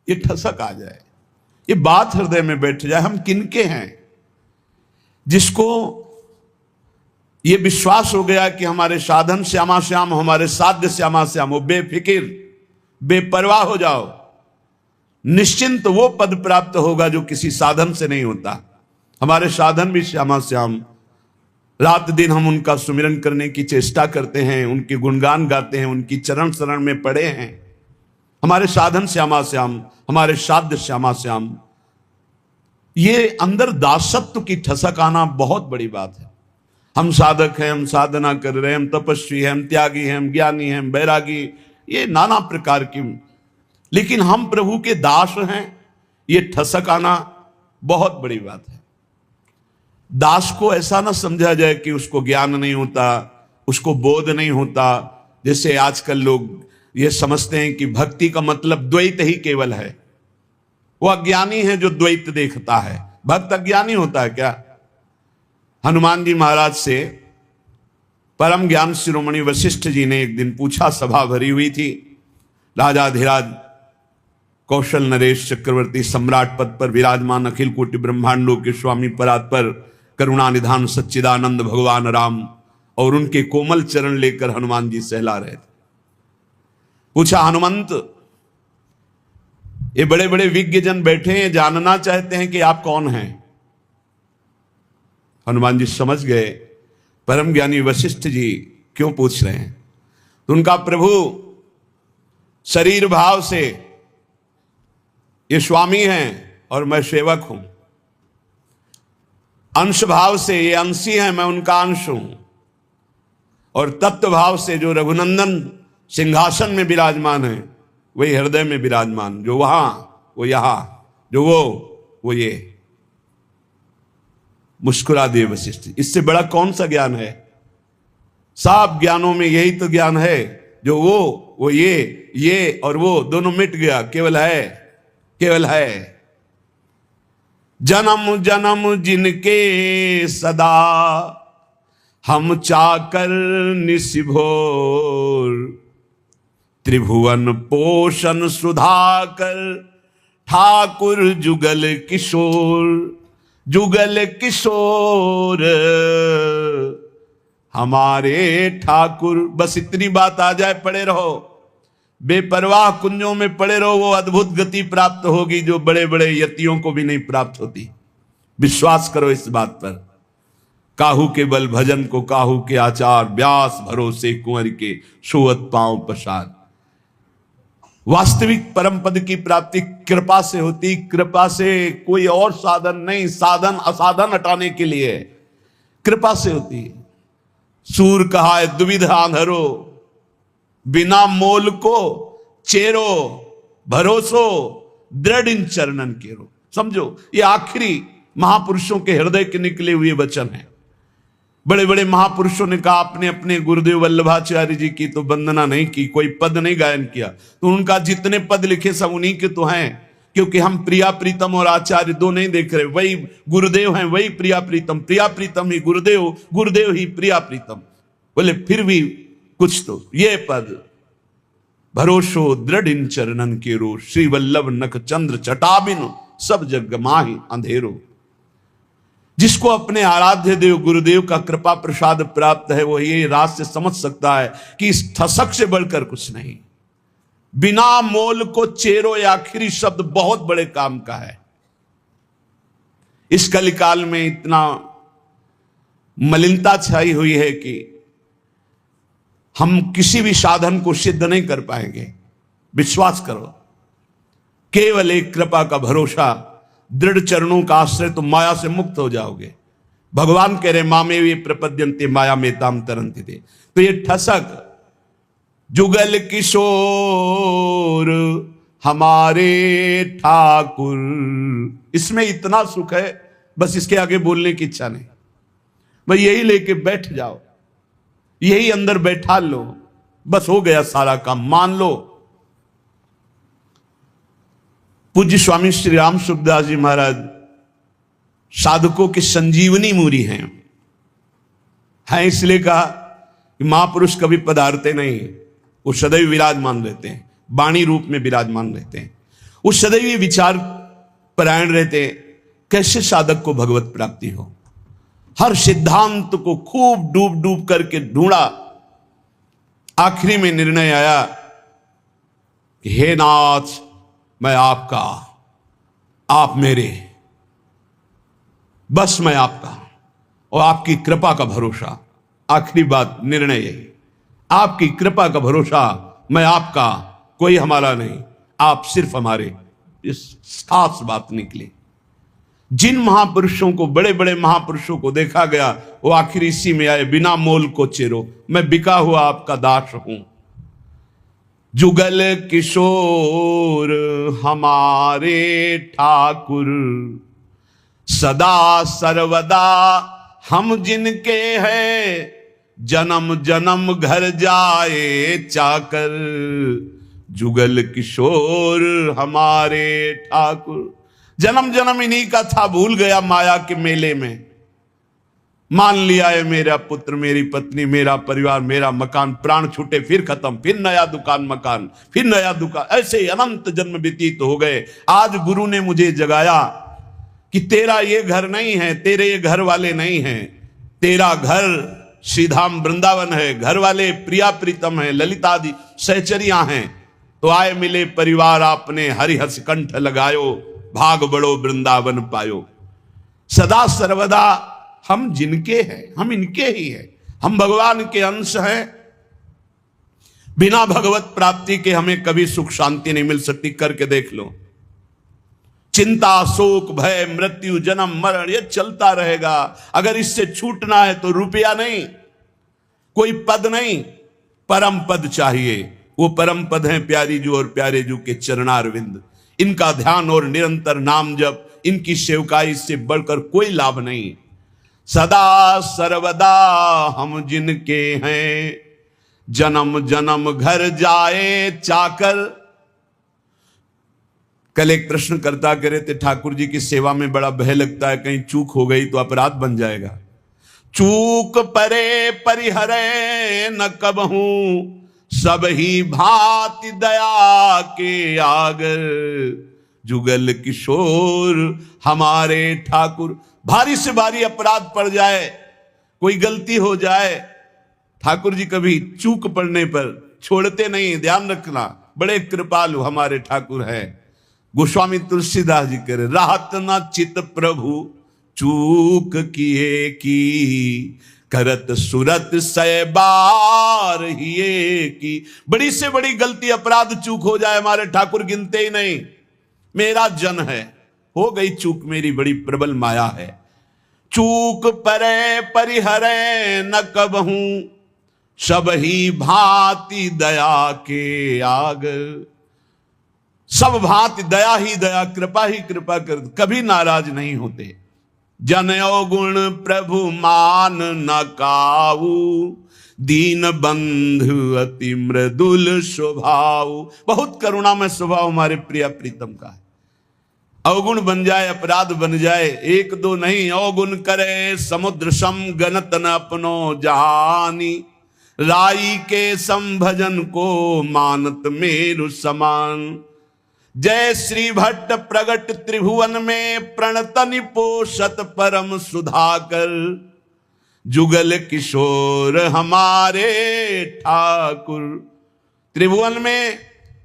ये ठसक आ जाए, ये बात हृदय में बैठ जाए, हम किनके हैं। जिसको ये विश्वास हो गया कि हमारे साधन श्यामा श्याम, हमारे साध्य श्यामा श्याम, वो बेफिक्र बेपरवाह हो जाओ, निश्चिंत वो पद प्राप्त होगा जो किसी साधन से नहीं होता। हमारे साधन भी श्यामा श्याम, रात दिन हम उनका सुमिरन करने की चेष्टा करते हैं, उनके गुणगान गाते हैं, उनकी चरण शरण में पड़े हैं। हमारे साधन श्यामा श्याम, हमारे साध्य श्यामा श्याम, ये अंदर दासत्व की ठसक आना बहुत बड़ी बात है। हम साधक हैं, हम साधना कर रहे हैं, हम तपस्वी हैं, हम त्यागी हैं, हम ज्ञानी हैं, हम बैरागी, ये नाना प्रकार की, लेकिन हम प्रभु के दास हैं, ये ठसक आना बहुत बड़ी बात है। दास को ऐसा ना समझा जाए कि उसको ज्ञान नहीं होता, उसको बोध नहीं होता। जैसे आजकल लोग ये समझते हैं कि भक्ति का मतलब द्वैत ही केवल है। वो अज्ञानी है जो द्वैत देखता है। भक्त अज्ञानी होता है क्या? हनुमान जी महाराज से परम ज्ञान शिरोमणि वशिष्ठ जी ने एक दिन पूछा, सभा भरी हुई थी, राजाधिराज कौशल नरेश चक्रवर्ती सम्राट पद पर विराजमान, अखिल कोटि ब्रह्मांडों के स्वामी परात्पर करुणा निधान सच्चिदानंद भगवान राम, और उनके कोमल चरण लेकर हनुमान जी सहला रहे थे। पूछा, हनुमंत, ये बड़े बड़े विज्ञ जन बैठे हैं, जानना चाहते हैं कि आप कौन हैं। हनुमान जी समझ गए परम ज्ञानी वशिष्ठ जी क्यों पूछ रहे हैं। तो उनका, प्रभु शरीर भाव से ये स्वामी हैं और मैं सेवक हूं, अंश भाव से ये अंशी हैं, मैं उनका अंश हूं, और तत्व भाव से जो रघुनंदन सिंहासन में विराजमान है वही हृदय में विराजमान, जो वहां वो यहां, जो वो ये। मुस्कुरा दिए वशिष्ठ। इससे बड़ा कौन सा ज्ञान है? सब ज्ञानों में यही तो ज्ञान है, जो वो ये और वो दोनों मिट गया, केवल है। जन्म जन्म जिनके सदा हम चाकर निशिभोर, त्रिभुवन पोषण सुधाकर ठाकुर जुगल किशोर। जुगल किशोर हमारे ठाकुर। बस इतनी बात आ जाए, पड़े रहो, बेपरवाह कुंजों में पड़े रहो, वो अद्भुत गति प्राप्त होगी जो बड़े बड़े यतियों को भी नहीं प्राप्त होती। विश्वास करो इस बात पर। काहू के बल भजन को काहू के आचार, व्यास भरोसे कुंवर के सोअत पांव पसार। वास्तविक परम पद की प्राप्ति कृपा से होती, कृपा से, कोई और साधन नहीं। साधन असाधन हटाने के लिए कृपा से होती है। सूर कहा है दुविधा अंधरो, बिना मोल को चेरो, भरोसो दृढ़ इन चरणन केरो। समझो, ये आखिरी महापुरुषों के हृदय के निकले हुए वचन हैं। बड़े बड़े महापुरुषों ने कहा, अपने अपने गुरुदेव वल्लभाचार्य जी की तो वंदना नहीं की, कोई पद नहीं गायन किया, तो उनका जितने पद लिखे सब उन्हीं के तो हैं, क्योंकि हम प्रिया प्रीतम और आचार्य दो नहीं देख रहे। वही गुरुदेव हैं, वही प्रिया प्रीतम, प्रिया प्रीतम ही गुरुदेव, गुरुदेव ही प्रिया प्रीतम। बोले फिर भी कुछ तो ये पद, भरोसो दृढ़ इन चरणन केरो, श्री वल्लभ नख चंद्र चटाबिन सब जग माहि अंधेरो। जिसको अपने आराध्य देव गुरुदेव का कृपा प्रसाद प्राप्त है, वो ये रात से समझ सकता है कि इस ठसक से बढ़कर कुछ नहीं। बिना मोल को चेरो, ये आखिरी शब्द बहुत बड़े काम का है। इस कलिकाल में इतना मलिनता छाई हुई है कि हम किसी भी साधन को सिद्ध नहीं कर पाएंगे। विश्वास करो, केवल एक कृपा का भरोसा, दृढ़ चरणों का आश्रय, तो माया से मुक्त हो जाओगे। भगवान कह रहे मामे वे प्रपद्यन्ते माया में ताम तरंति थे। तो ये ठसक, जुगल किशोर हमारे ठाकुर, इसमें इतना सुख है, बस इसके आगे बोलने की इच्छा नहीं। भाई यही लेके बैठ जाओ, यही अंदर बैठा लो, बस हो गया सारा काम, मान लो। पूज्य स्वामी श्री राम सुखदास जी महाराज साधकों की संजीवनी मूरी हैं। इसलिए कहा कि महापुरुष कभी पधारते नहीं, वो सदैव विराजमान रहते हैं, वाणी रूप में विराजमान रहते हैं। वो सदैव ये विचार परायण रहते, कैसे साधक को भगवत प्राप्ति हो। हर सिद्धांत को खूब डूब डूब करके ढूंढा, आखिरी में निर्णय आया कि हे नाथ, मैं आपका, आप मेरे, बस मैं आपका और आपकी कृपा का भरोसा। आखिरी बात, निर्णय यही, आपकी कृपा का भरोसा, मैं आपका, कोई हमारा नहीं, आप सिर्फ हमारे। इस खास बात निकली। जिन महापुरुषों को, बड़े बड़े महापुरुषों को देखा गया, वो आखिर इसी में आए, बिना मोल को चिरो, मैं बिका हुआ आपका दास हूं। जुगल किशोर हमारे ठाकुर, सदा सर्वदा हम जिनके हैं, जन्म जन्म घर जाए चाकर। जुगल किशोर हमारे ठाकुर, जन्म जन्म इन्हीं का था, भूल गया माया के मेले में। मान लिया है मेरा पुत्र, मेरी पत्नी, मेरा परिवार, मेरा मकान, प्राण छूटे फिर खत्म, फिर नया दुकान मकान, फिर नया दुकान, ऐसे अनंत जन्म व्यतीत हो गए। आज गुरु ने मुझे जगाया कि तेरा ये घर नहीं है, तेरे ये घर वाले नहीं हैं, तेरा घर श्रीधाम वृंदावन है, घर वाले प्रिया प्रीतम है, ललितादि सहचरियां हैं। तो आए मिले परिवार आपने, हरिहस कंठ लगायो, भाग बड़ो वृंदावन पायो। सदा सर्वदा हम जिनके हैं, हम इनके ही हैं, हम भगवान के अंश हैं। बिना भगवत प्राप्ति के हमें कभी सुख शांति नहीं मिल सकती। करके देख लो, चिंता शोक भय मृत्यु जन्म मरण ये चलता रहेगा। अगर इससे छूटना है तो रुपया नहीं, कोई पद नहीं, परम पद चाहिए। वो परम पद हैं प्यारी जू और प्यारे जू के चरणारविंद। इनका ध्यान और निरंतर नाम जप, इनकी सेवकाई से बढ़कर कोई लाभ नहीं। सदा सर्वदा हम जिनके हैं, जन्म जन्म घर जाए चाकर। कल एक प्रश्न करता कह रहे थे, ठाकुर जी की सेवा में बड़ा भय लगता है, कहीं चूक हो गई तो अपराध बन जाएगा। चूक परे परिहरे न कबहूं, सब ही भांति दया के आगर। जुगल किशोर हमारे ठाकुर। भारी से भारी अपराध पड़ जाए, कोई गलती हो जाए, ठाकुर जी कभी चूक पड़ने पर छोड़ते नहीं। ध्यान रखना, बड़े कृपालु हमारे ठाकुर हैं। गोस्वामी तुलसीदास जी कह रहे, राहत न चित प्रभु चूक किए की, करत सुरत सै बार हिये की। बड़ी से बड़ी गलती अपराध चूक हो जाए, हमारे ठाकुर गिनते ही नहीं। मेरा जन है, हो गई चूक, मेरी बड़ी प्रबल माया है। चूक परे परिहरे न कबहूं, सब ही भांति दया के आगर। सब भांति दया ही दया, कृपा ही कृपा कर, कभी नाराज नहीं होते। जनयो गुण प्रभु मान न काऊ, दीन बंधु अति मृदुल स्वभाव। बहुत करुणामय स्वभाव हमारे प्रिय प्रीतम का है। अवगुण बन जाए, अपराध बन जाए, एक दो नहीं, अवगुण करे समुद्र सम गनत न अपनो जहानी। राई के संभजन को मानत मेरु समान। जय श्री भट्ट प्रगट त्रिभुवन में, प्रणतनि पोषत परम सुधाकर। जुगल किशोर हमारे ठाकुर। त्रिभुवन में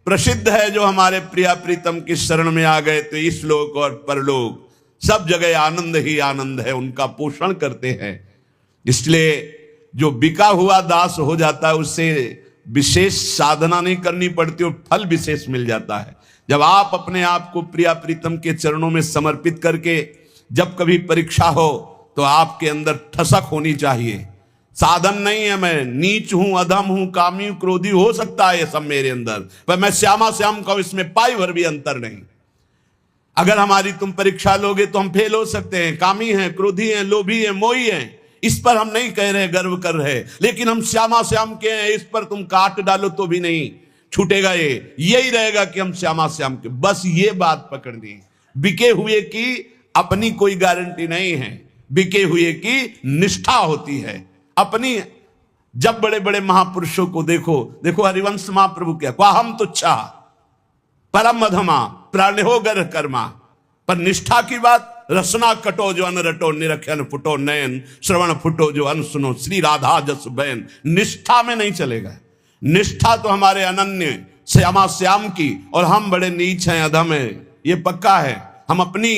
प्रसिद्ध है जो हमारे प्रिया प्रीतम की शरण में आ गए, तो इस लोक और परलोक सब जगह आनंद ही आनंद है, उनका पोषण करते हैं। इसलिए जो बिका हुआ दास हो जाता है, उससे विशेष साधना नहीं करनी पड़ती और फल विशेष मिल जाता है। जब आप अपने आप को प्रिया प्रीतम के चरणों में समर्पित करके, जब कभी परीक्षा हो तो आपके अंदर ठसक होनी चाहिए। साधन नहीं है, मैं नीच हूं, अधम हूं, कामी हूं, क्रोधी, हो सकता है ये सब मेरे अंदर, पर मैं श्यामा श्याम का, इसमें पाई भर भी अंतर नहीं। अगर हमारी तुम परीक्षा लोगे तो हम फेल हो सकते हैं, कामी हैं, क्रोधी हैं, लोभी हैं, मोही हैं, इस पर हम नहीं कह रहे, गर्व कर रहे, लेकिन हम श्यामा श्याम के हैं, इस पर तुम काट डालो तो भी नहीं छूटेगा। यही रहेगा कि हम श्यामा श्याम के, बस ये बात पकड़नी है। बिके हुए की अपनी कोई गारंटी नहीं है, बिके हुए की निष्ठा होती है अपनी। जब बड़े बड़े महापुरुषों को देखो, देखो हरिवंश महाप्रभु क्या, क्वा हम तुच्छा परम अधमा, प्राणहो गर कर्मा। पर निष्ठा की बात, रसना कटो जो अन रटो, निरखन फुटो नयन, श्रवण फुटो जो अन सुनो, श्री राधा जस बहन। निष्ठा में नहीं चलेगा। निष्ठा तो हमारे अनन्य श्यामा श्याम की, और हम बड़े नीच हैं, अधम हैं, ये पक्का है। हम अपनी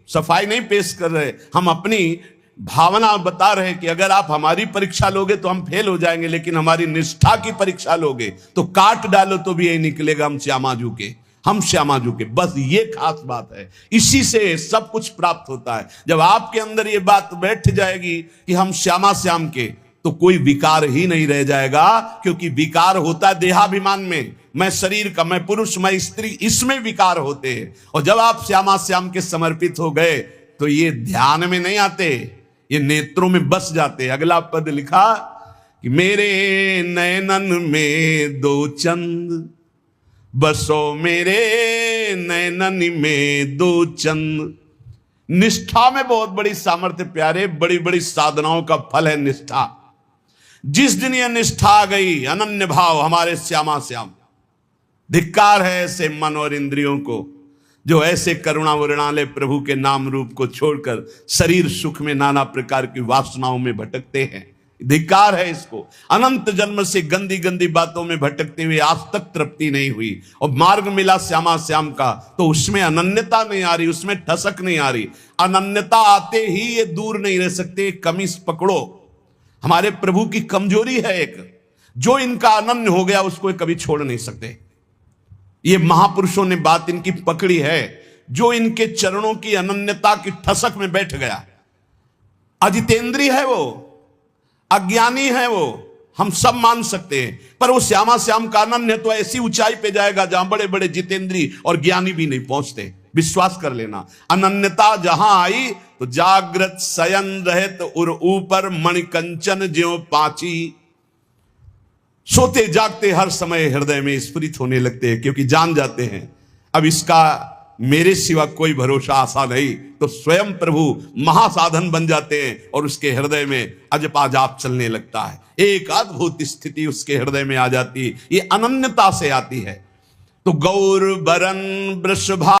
सफाई नहीं पेश कर रहे, हम अपनी भावना बता रहे कि अगर आप हमारी परीक्षा लोगे तो हम फेल हो जाएंगे, लेकिन हमारी निष्ठा की परीक्षा लोगे तो काट डालो तो भी यही निकलेगा, हम श्यामाजू के, हम श्यामाजू के। बस ये खास बात है, इसी से सब कुछ प्राप्त होता है। जब आपके अंदर ये बात बैठ जाएगी कि हम श्यामा श्याम के, तो कोई विकार ही नहीं रह जाएगा, क्योंकि विकार होता है देहाभिमान में, मैं शरीर का, मैं पुरुष, मैं स्त्री, इसमें विकार होते हैं। और जब आप श्यामा श्याम के समर्पित हो गए तो ये ध्यान में नहीं आते, ये नेत्रों में बस जाते। अगला पद लिखा कि मेरे नयनन में दो चंद, बसो मेरे नयनन में दो चंद। निष्ठा में बहुत बड़ी सामर्थ्य प्यारे, बड़ी बड़ी साधनाओं का फल है निष्ठा। जिस दिन यह निष्ठा आ गई, अनन्य भाव हमारे श्यामा श्याम, धिक्कार है ऐसे मन और इंद्रियों को जो ऐसे करुणा वरुणालय प्रभु के नाम रूप को छोड़कर शरीर सुख में नाना प्रकार की वासनाओं में भटकते हैं। धिक्कार है इसको। अनंत जन्म से गंदी गंदी बातों में भटकते हुए आज तक तृप्ति नहीं हुई, और मार्ग मिला श्यामा श्याम का, तो उसमें अनन्यता नहीं आ रही, उसमें ठसक नहीं आ रही। अनन्यता आते ही ये दूर नहीं रह सकते। कमी पकड़ो, हमारे प्रभु की कमजोरी है एक, जो इनका अनन्य हो गया उसको कभी छोड़ नहीं सकते। ये महापुरुषों ने बात इनकी पकड़ी है, जो इनके चरणों की अनन्यता की ठसक में बैठ गया। अजितेंद्रीय है वो, अज्ञानी है वो, हम सब मान सकते हैं, पर वो श्यामा श्याम का अनन्य तो ऐसी ऊंचाई पे जाएगा जहां बड़े बड़े जितेंद्री और ज्ञानी भी नहीं पहुंचते। विश्वास कर लेना, अनन्यता जहां आई तो जागृत शयन रहत उर ऊपर मणिकंचन ज्यों पाची। सोते जागते हर समय हृदय में स्फुरित होने लगते हैं, क्योंकि जान जाते हैं अब इसका मेरे सिवा कोई भरोसा आशा नहीं, तो स्वयं प्रभु महासाधन बन जाते हैं और उसके हृदय में अजपा जाप चलने लगता है। एक अद्भुत स्थिति उसके हृदय में आ जाती है, ये अनन्यता से आती है। तो गौर बरन वृषभा